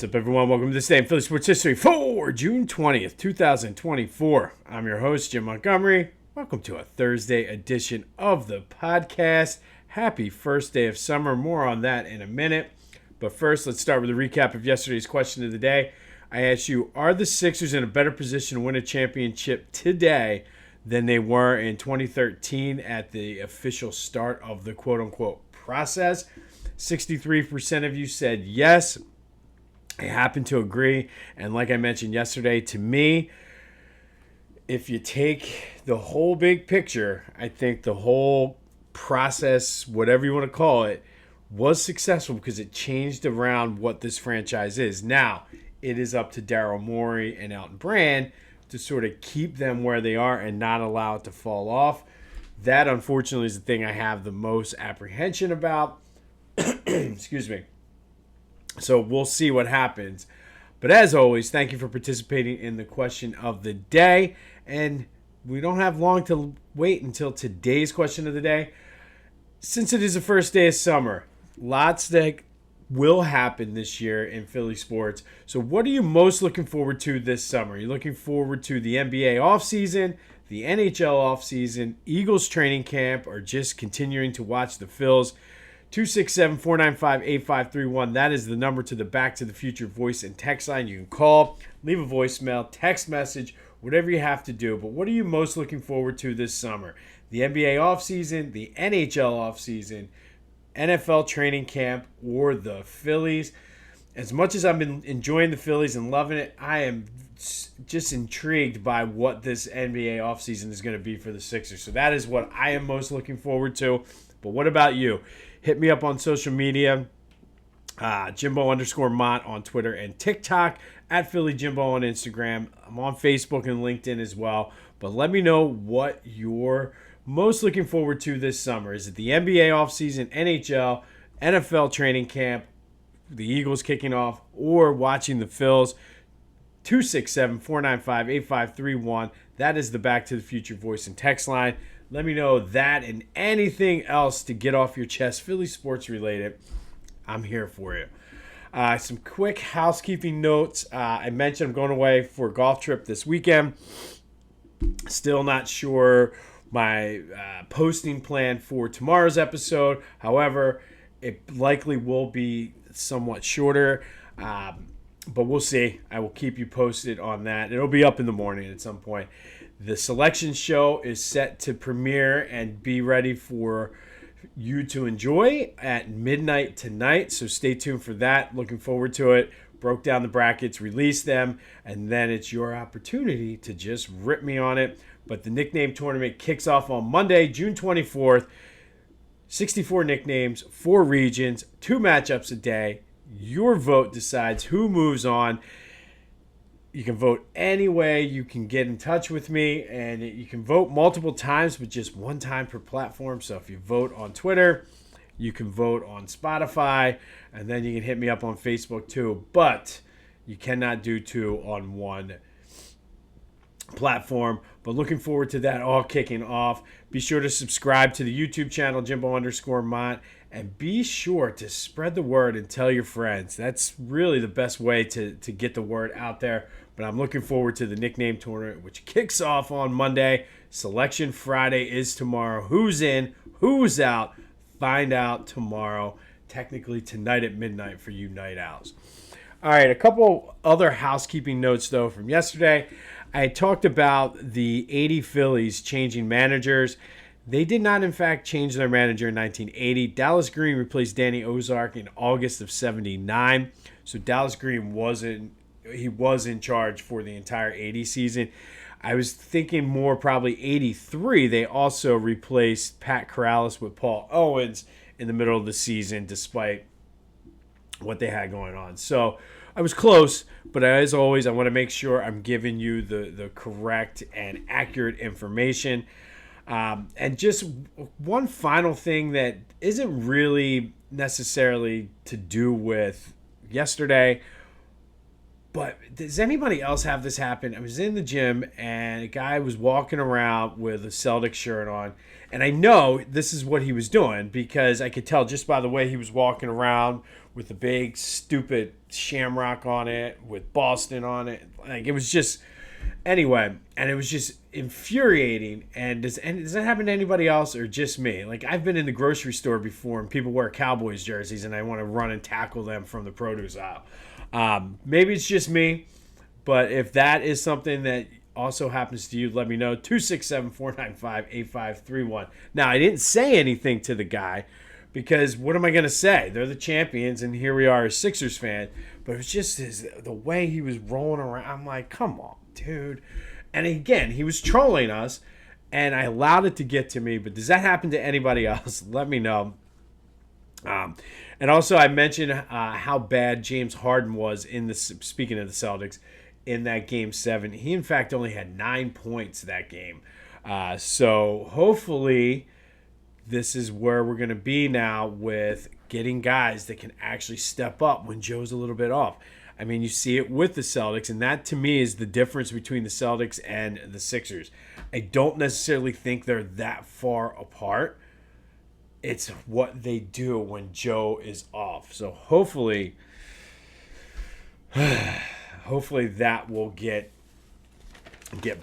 What's up, everyone? Welcome to this day in Philly Sports History for June 20th, 2024. I'm your host, Jim Montgomery. Welcome to a Thursday edition of the podcast. Happy first day of summer. More on that in a minute. But first, let's start with a recap of yesterday's question of the day. I asked you, are the Sixers in a better position to win a championship today than they were in 2013 at the official start of the quote-unquote process? 63% of you said yes. I happen to agree. And like I mentioned yesterday, to me, if you take the whole big picture, I think the whole process, whatever you want to call it, was successful because it changed around what this franchise is. Now, it is up to Daryl Morey and Elton Brand to sort of keep them where they are and not allow it to fall off. That, unfortunately, is the thing I have the most apprehension about. Excuse me. So we'll see what happens. But as always, thank you for participating in the question of the day. And we don't have long to wait until today's question of the day. Since it is the first day of summer, lots that will happen this year in Philly sports. So what are you most looking forward to this summer? Are you looking forward to the NBA offseason, the NHL offseason, Eagles training camp, or just continuing to watch the Phils? 267-495-8531. That is the number to the Back to the Future voice and text line. You can call, leave a voicemail, text message, whatever you have to do. But what are you most looking forward to this summer? The NBA offseason, the NHL offseason, NFL training camp, or the Phillies? As much as I've been enjoying the Phillies and loving it, I am just intrigued by what this NBA offseason is going to be for the Sixers. So that is what I am most looking forward to. But what about you? Hit me up on social media, Jimbo_Mont on Twitter and TikTok, at Philly Jimbo on Instagram. I'm on Facebook and LinkedIn as well. But let me know what you're most looking forward to this summer. Is it the NBA offseason, NHL, NFL training camp, the Eagles kicking off, or watching the Phils? 267-495-8531. That is the Back to the Future voice and text line. Let me know that and anything else to get off your chest, Philly sports related. I'm here for you. Some quick housekeeping notes. I mentioned I'm going away for a golf trip this weekend. Still not sure my posting plan for tomorrow's episode. However, it likely will be somewhat shorter. But we'll see. I will keep you posted on that. It'll be up in the morning at some point. The selection show is set to premiere and be ready for you to enjoy at midnight tonight. So stay tuned for that. Looking forward to it. Broke down the brackets, released them, and then it's your opportunity to just rip me on it. But the nickname tournament kicks off on Monday, June 24th. 64 nicknames, 4 regions, 2 matchups a day. Your vote decides who moves on. You can vote any way. You can get in touch with me, and you can vote multiple times, but just one time per platform. So if you vote on Twitter, you can vote on Spotify, and then you can hit me up on Facebook too. But you cannot do 2 on one platform. But looking forward to that all kicking off. Be sure to subscribe to the YouTube channel, Jimbo_Mont, and be sure to spread the word and tell your friends. That's really the best way to get the word out there. But I'm looking forward to the nickname tournament, which kicks off on Monday. Selection Friday is tomorrow. Who's in? Who's out? Find out tomorrow. Technically tonight at midnight for you night owls. All right, a couple other housekeeping notes, though, from yesterday. I talked about the 80 Phillies changing managers. They did not, in fact, change their manager in 1980. Dallas Green replaced Danny Ozark in August of 79. So Dallas Green was in charge for the entire 80 season. I was thinking more probably 83. They also replaced Pat Corrales with Paul Owens in the middle of the season, despite what they had going on. So I was close, but as always, I want to make sure I'm giving you the correct and accurate information. And just one final thing that isn't really necessarily to do with yesterday. But does anybody else have this happen? I was in the gym and a guy was walking around with a Celtics shirt on. And I know this is what he was doing because I could tell just by the way he was walking around with the big, stupid shamrock on it, with Boston on it. Like, it was just, anyway, and it was just infuriating. And does that happen to anybody else or just me? Like, I've been in the grocery store before and people wear Cowboys jerseys and I want to run and tackle them from the produce aisle. Maybe it's just me, but if that is something that also happens to you, let me know. 267-495-8531. Now, I didn't say anything to the guy because what am I going to say? They're the champions, and here we are, a Sixers fan. But it was just the way he was rolling around. I'm like, come on, dude. And again, he was trolling us, and I allowed it to get to me. But does that happen to anybody else? Let me know. And also, I mentioned how bad James Harden was speaking of the Celtics, in that Game 7. He, in fact, only had 9 points that game. So hopefully this is where we're going to be now with getting guys that can actually step up when Joe's a little bit off. I mean, you see it with the Celtics, and that to me is the difference between the Celtics and the Sixers. I don't necessarily think they're that far apart. It's what they do when Joe is off. So hopefully that will get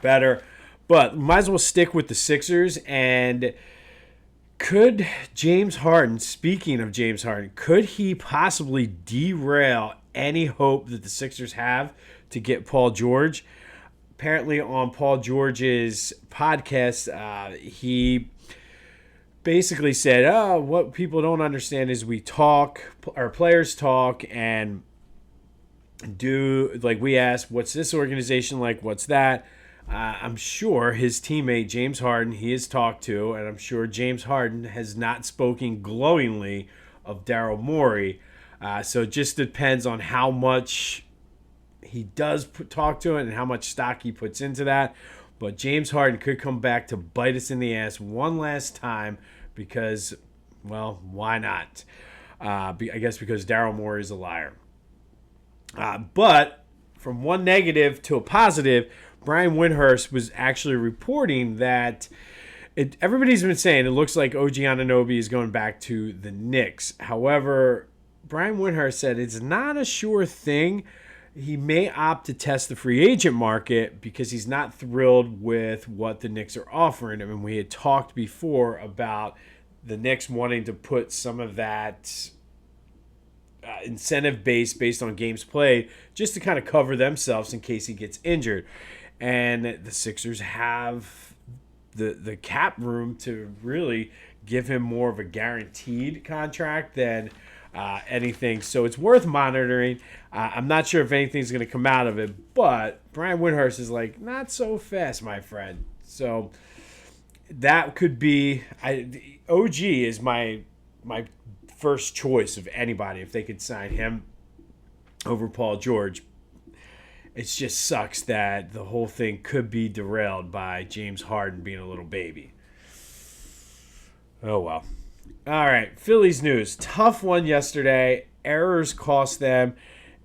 better. But might as well stick with the Sixers. And could James Harden, speaking of James Harden, could he possibly derail any hope that the Sixers have to get Paul George? Apparently on Paul George's podcast, he basically said, what people don't understand is we talk, our players talk, and we ask, what's this organization like? What's that? I'm sure his teammate, James Harden, he has talked to, and I'm sure James Harden has not spoken glowingly of Daryl Morey. So it just depends on how much he does talk to it and how much stock he puts into that. But James Harden could come back to bite us in the ass one last time because, well, why not? I guess because Daryl Morey is a liar. But from one negative to a positive, Brian Windhorst was actually reporting that everybody's been saying it looks like OG Anunoby is going back to the Knicks. However, Brian Windhorst said it's not a sure thing. He may opt to test the free agent market because he's not thrilled with what the Knicks are offering. I mean, we had talked before about the Knicks wanting to put some of that incentive based on games played just to kind of cover themselves in case he gets injured. And the Sixers have the cap room to really give him more of a guaranteed contract than anything. So it's worth monitoring. I'm not sure if anything's going to come out of it, but Brian Windhorst is like, not so fast, my friend. So that could be OG is my first choice of anybody if they could sign him over Paul George. It just sucks that the whole thing could be derailed by James Harden being a little baby. Oh, well. All right, Phillies news. Tough one yesterday. Errors cost them.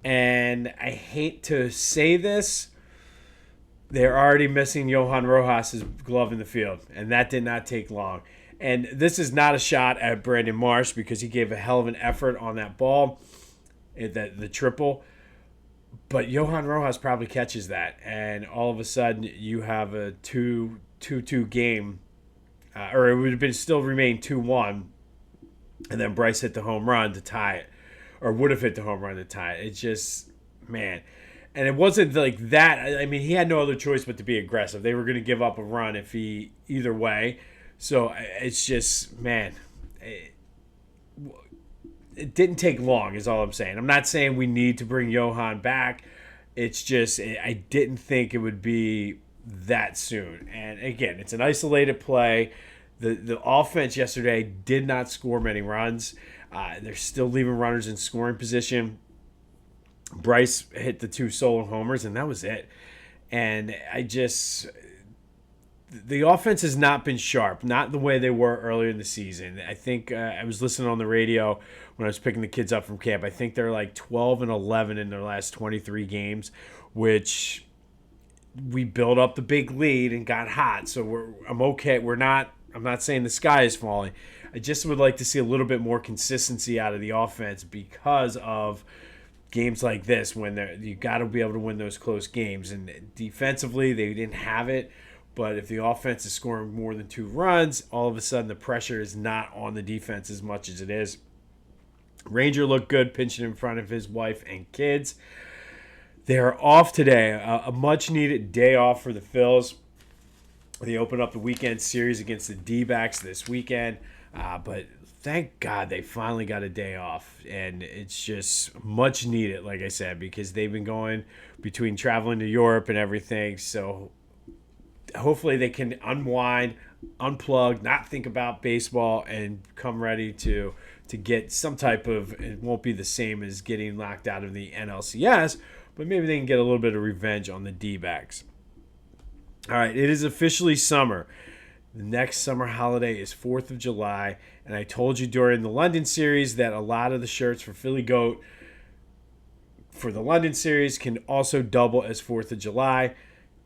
And I hate to say this, they're already missing Johan Rojas' glove in the field. And that did not take long. And this is not a shot at Brandon Marsh because he gave a hell of an effort on that ball, the triple. But Johan Rojas probably catches that. And all of a sudden you have a 2-2 game. Or it would have still remained 2-1. And then Bryce hit the home run to tie it. Or would have hit the home run to tie it. It's just, man. And it wasn't like that. I mean, he had no other choice but to be aggressive. They were going to give up a run either way. So it's just, man, it didn't take long is all I'm saying. I'm not saying we need to bring Johan back. It's just I didn't think it would be that soon. And again, it's an isolated play. The offense yesterday did not score many runs. They're still leaving runners in scoring position. Bryce hit the 2 solo homers, and that was it. And the offense has not been sharp, not the way they were earlier in the season. I think I was listening on the radio when I was picking the kids up from camp. I think they're like 12 and 11 in their last 23 games, which we built up the big lead and got hot. So I'm okay. I'm not saying the sky is falling. I just would like to see a little bit more consistency out of the offense because of games like this when you got to be able to win those close games. And defensively, they didn't have it. But if the offense is scoring more than 2 runs, all of a sudden the pressure is not on the defense as much as it is. Ranger looked good pinching in front of his wife and kids. They're off today, a much-needed day off for the Phils. They open up the weekend series against the D-backs this weekend. But thank God they finally got a day off. And it's just much needed, like I said, because they've been going between traveling to Europe and everything. So hopefully they can unwind, unplug, not think about baseball, and come ready to get some type of, it won't be the same as getting locked out of the NLCS, but maybe they can get a little bit of revenge on the D-backs. All right, it is officially summer. The next summer holiday is 4th of July, and I told you during the London series that a lot of the shirts for Philly Goat for the London series can also double as 4th of July.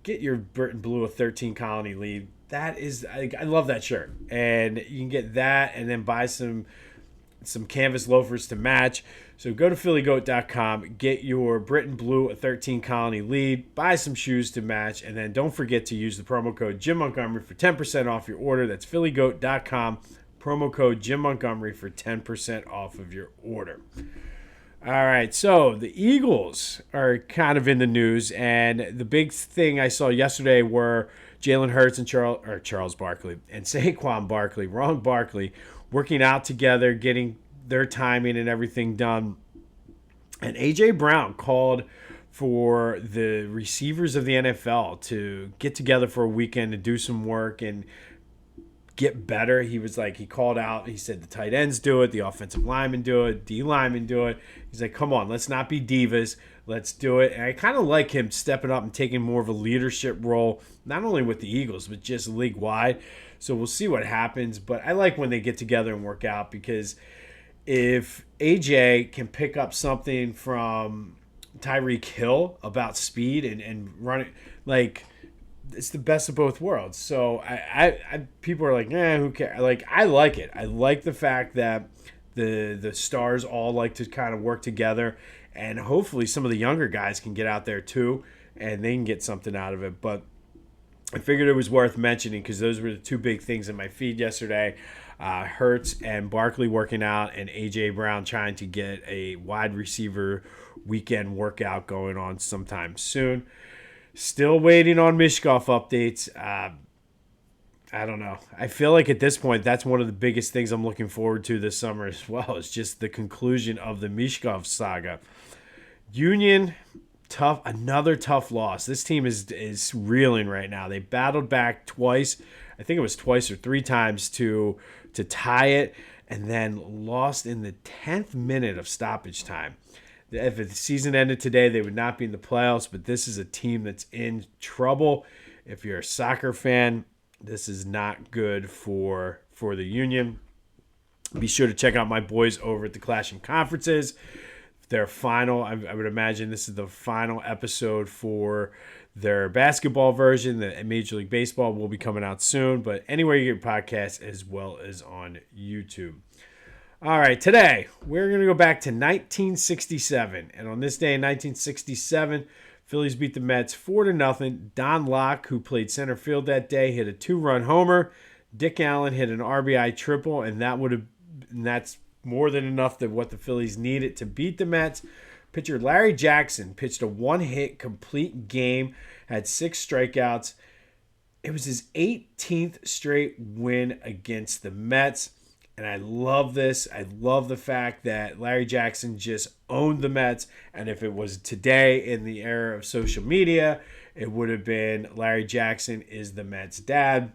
Get your Britain Blue a 13 colony lead. That is, I love that shirt. And you can get that and then buy some canvas loafers to match. So go to phillygoat.com, get your Britain Blue a 13 colony lead, buy some shoes to match, and then don't forget to use the promo code Jim Montgomery for 10% off your order. That's phillygoat.com, promo code Jim Montgomery for 10% off of your order. All right, so the Eagles are kind of in the news, and the big thing I saw yesterday were Jalen Hurts and Charles Barkley and Saquon Barkley, Ron Barkley, working out together, getting their timing and everything done. And A.J. Brown called for the receivers of the NFL to get together for a weekend to do some work and get better. He called out, he said the tight ends do it, the offensive linemen do it, D linemen do it. He's like, come on, let's not be divas. Let's do it. And I kind of like him stepping up and taking more of a leadership role, not only with the Eagles, but just league-wide. So we'll see what happens. But I like when they get together and work out, because if AJ can pick up something from Tyreek Hill about speed and running, like, it's the best of both worlds. So I people are like, who cares? Like, I like it. I like the fact that the stars all like to kind of work together, and hopefully some of the younger guys can get out there too, and they can get something out of it. But I figured it was worth mentioning because those were the two big things in my feed yesterday. Hurts and Barkley working out, and A.J. Brown trying to get a wide receiver weekend workout going on sometime soon. Still waiting on Mishkov updates. I don't know. I feel like at this point, that's one of the biggest things I'm looking forward to this summer as well. It's just the conclusion of the Mishkov saga. Union, tough, another tough loss. This team is reeling right now. They battled back twice. I think it was twice or 3 times to tie it, and then lost in the 10th minute of stoppage time. If the season ended today, they would not be in the playoffs, but this is a team that's in trouble. If you're a soccer fan, this is not good for the Union. Be sure to check out my boys over at the Clashing Conferences. Their final, I would imagine this is the final episode for their basketball version. The Major League Baseball will be coming out soon, but anywhere you get your podcasts as well as on YouTube. All right, today we're going to go back to 1967. And on this day in 1967, Phillies beat the Mets 4-0. Don Locke, who played center field that day, hit a 2-run homer. Dick Allen hit an RBI triple, and that's more than enough to what the Phillies needed to beat the Mets. Pitcher Larry Jackson pitched a 1-hit complete game, had 6 strikeouts. It was his 18th straight win against the Mets. And I love this. I love the fact that Larry Jackson just owned the Mets. And if it was today in the era of social media, it would have been Larry Jackson is the Mets' dad.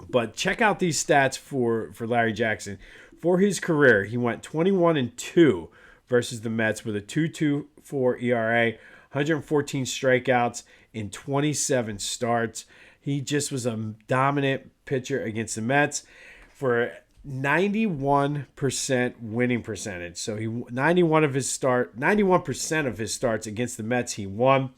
But check out these stats for Larry Jackson. For his career, he went 21-2 versus the Mets with a 2.24 ERA, 114 strikeouts in 27 starts. He just was a dominant pitcher against the Mets for 91% winning percentage. So 91% of his starts against the Mets he won.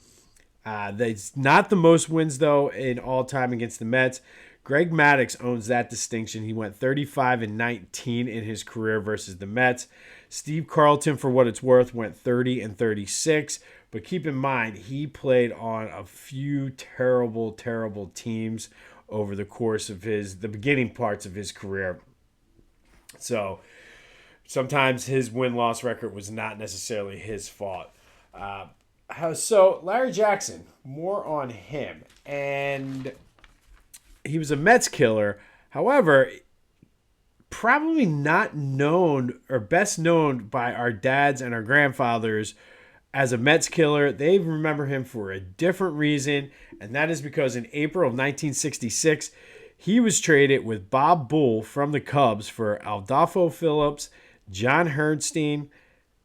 That's not the most wins though in all time against the Mets. Greg Maddux owns that distinction. He went 35-19 in his career versus the Mets. Steve Carlton, for what it's worth, went 30-36. But keep in mind, he played on a few terrible, terrible teams over the course of the beginning parts of his career. So sometimes his win-loss record was not necessarily his fault. So Larry Jackson, more on him. And he was a Mets killer. However, probably not known or best known by our dads and our grandfathers as a Mets killer. They remember him for a different reason, and that is because in April of 1966, he was traded with Bob Bull from the Cubs for Adolfo Phillips, John Hernstein,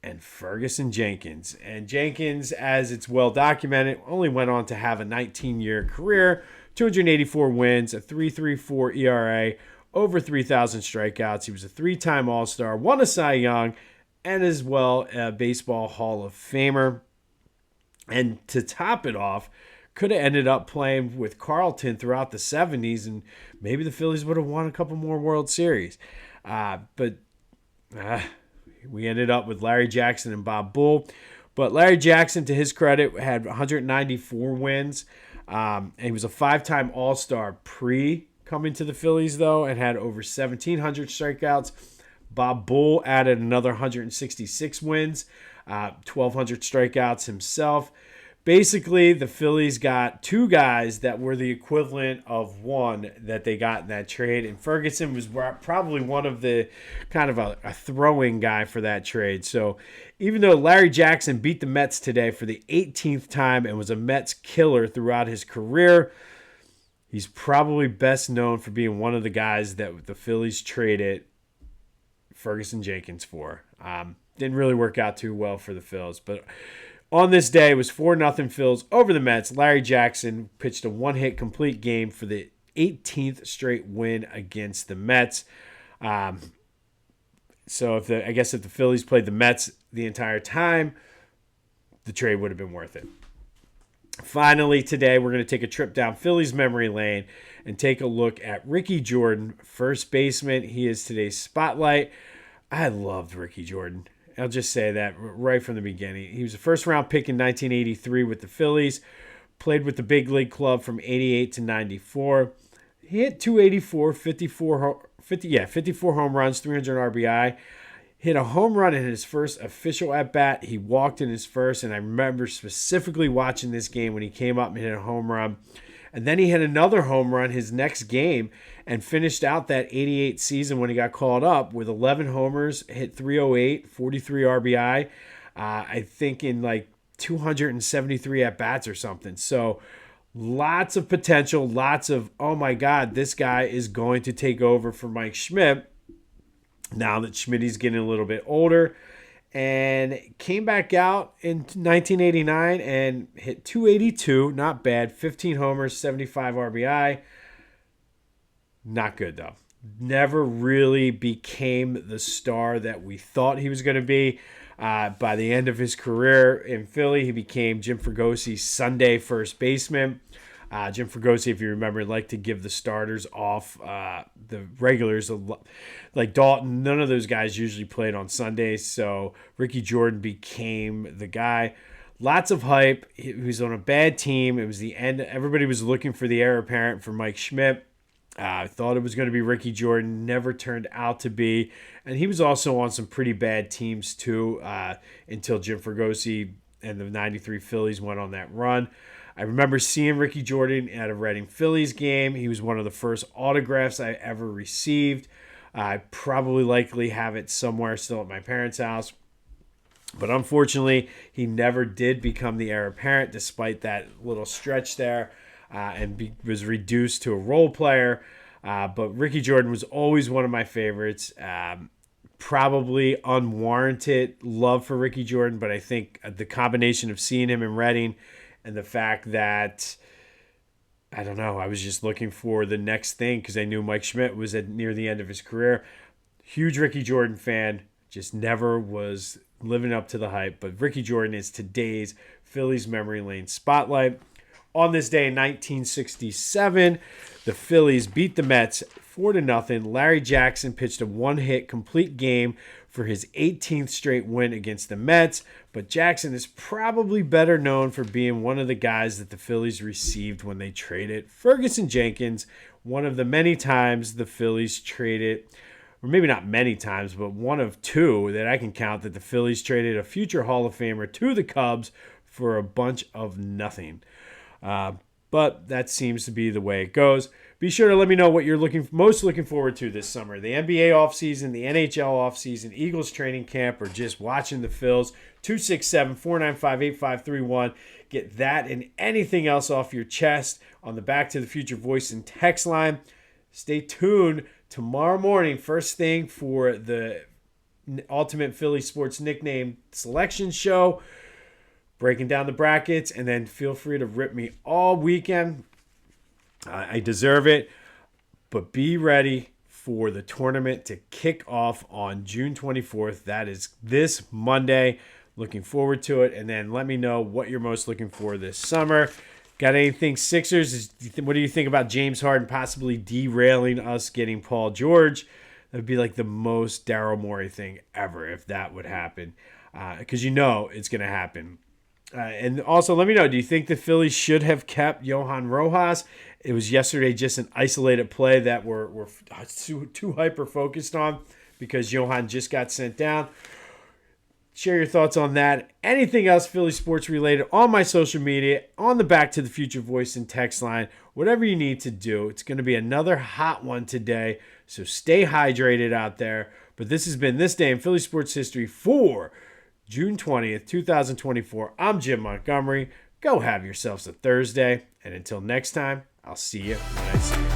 and Ferguson Jenkins. And Jenkins, as it's well documented, only went on to have a 19-year career, 284 wins, a 3.34 ERA, over 3,000 strikeouts. He was a three-time All-Star, won a Cy Young, and as well a Baseball Hall of Famer. And to top it off, could have ended up playing with Carlton throughout the 70s, and maybe the Phillies would have won a couple more World Series. But we ended up with Larry Jackson and Bob Bull. But Larry Jackson, to his credit, had 194 wins. And he was a five-time All-Star pre-coming to the Phillies, though, and had over 1,700 strikeouts. Bob Bull added another 166 wins, 1,200 strikeouts himself. Basically, the Phillies got two guys that were the equivalent of one that they got in that trade. And Ferguson was probably one of the kind of a throwing guy for that trade. So even though Larry Jackson beat the Mets today for the 18th time and was a Mets killer throughout his career, he's probably best known for being one of the guys that the Phillies traded Ferguson Jenkins for. Didn't really work out too well for the Phils, but on this day, it was 4-0 Phils over the Mets. Larry Jackson pitched a one-hit complete game for the 18th straight win against the Mets. So if the Phillies played the Mets the entire time, the trade would have been worth it. Finally, today, we're going to take a trip down Phillies Memory Lane and take a look at Ricky Jordan, first baseman. He is today's spotlight. I loved Ricky Jordan. I'll just say that right from the beginning. He was a first-round pick in 1983 with the Phillies, played with the big league club from 88 to 94. He hit 284, 54 home runs, 300 RBI. Hit a home run in his first official at-bat. He walked in his first, and I remember specifically watching this game when he came up and hit a home run. And then he hit another home run his next game and finished out that 88 season when he got called up with 11 homers, hit 308, 43 RBI, I think in like 273 at-bats or something. So lots of potential, lots of, oh my God, this guy is going to take over for Mike Schmidt now that Schmidt's getting a little bit older. And came back out in 1989 and hit 282. Not bad. 15 homers, 75 RBI. Not good, though. Never really became the star that we thought he was going to be. By the end of his career in Philly, he became Jim Fragosi's Sunday first baseman. Jim Fregosi, if you remember, liked to give the starters off. The regulars, like Dalton, none of those guys usually played on Sundays. So Ricky Jordan became the guy. Lots of hype. He was on a bad team. It was the end. Everybody was looking for the heir apparent for Mike Schmidt. I thought it was going to be Ricky Jordan. Never turned out to be. And he was also on some pretty bad teams too until Jim Fregosi and the 93 Phillies went on that run. I remember seeing Ricky Jordan at a Reading Phillies game. He was one of the first autographs I ever received. I probably likely have it somewhere still at my parents' house. But unfortunately, he never did become the heir apparent despite that little stretch there and was reduced to a role player. But Ricky Jordan was always one of my favorites. Probably unwarranted love for Ricky Jordan, but I think the combination of seeing him in Reading and the fact that I don't know. I was just looking for the next thing because I knew Mike Schmidt was near the end of his career. Huge Ricky Jordan fan. Just never was living up to the hype. But Ricky Jordan is today's Phillies Memory Lane spotlight. On this day in 1967, the Phillies beat the Mets 4-0. Larry Jackson pitched a one-hit complete game for his 18th straight win against the Mets, but Jackson is probably better known for being one of the guys that the Phillies received when they traded Ferguson Jenkins, one of the many times the Phillies traded, or maybe not many times, but one of two that I can count that the Phillies traded a future Hall of Famer to the Cubs for a bunch of nothing. But that seems to be the way it goes. Be sure to let me know what you're most looking forward to this summer. The NBA offseason, the NHL offseason, Eagles training camp, or just watching the Phils. 267-495-8531. Get that and anything else off your chest on the Back to the Future voice and text line. Stay tuned tomorrow morning, first thing, for the Ultimate Philly Sports Nickname Selection Show. Breaking down the brackets, and then feel free to rip me all weekend. I deserve it, but be ready for the tournament to kick off on June 24th. That is this Monday. Looking forward to it, and then let me know what you're most looking for this summer. Got anything Sixers? What do you think about James Harden possibly derailing us getting Paul George? That would be like the most Daryl Morey thing ever if that would happen, because you know it's going to happen. And also, let me know, do you think the Phillies should have kept Johan Rojas? It was yesterday just an isolated play that we're too hyper-focused on because Johan just got sent down. Share your thoughts on that. Anything else Philly sports related on my social media, on the Back to the Future voice and text line, whatever you need to do. It's going to be another hot one today, so stay hydrated out there. But this has been This Day in Philly Sports History for June 20th, 2024. I'm Jim Montgomery. Go have yourselves a Thursday. And until next time, I'll see you when I see you.